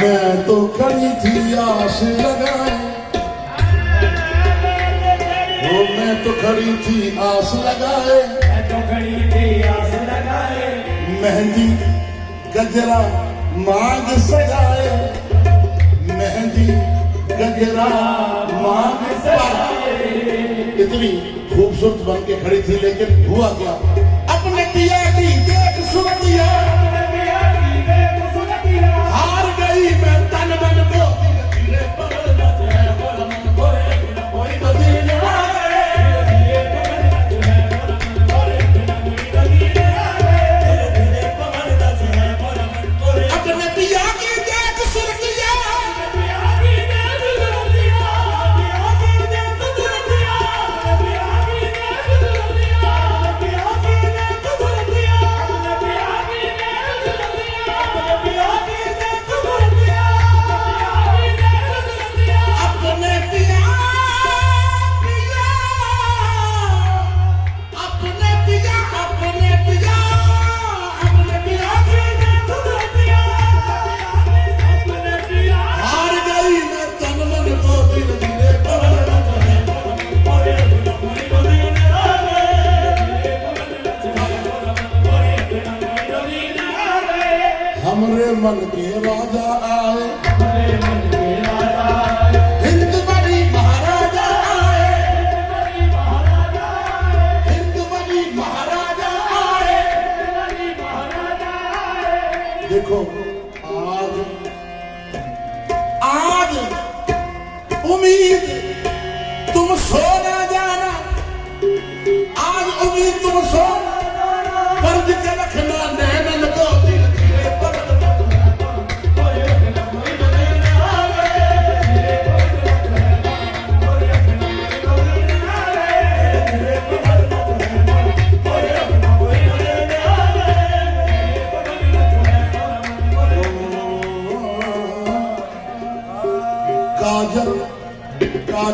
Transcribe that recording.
मैं तो खड़ी थी आस लगाए, वो मैं तो खड़ी थी आस लगाए, मेहंदी गजरा मांग सजाए, मेहंदी गजरा मांग सजाए। इतनी खूबसूरत बन के खड़ी थी, लेकिन हुआ क्या? अपने पिया की देख सुरतिया, हार गई मैं तन मन को। हमरे मन के राजा आए, हिंद बड़ी महाराजा आए, हिंद बड़ी महाराजा आए। देखो आज उम्मीद तुम सो ना जाना, आज उम्मीद तुम सो फर्ज के रखना नैनन को। काजल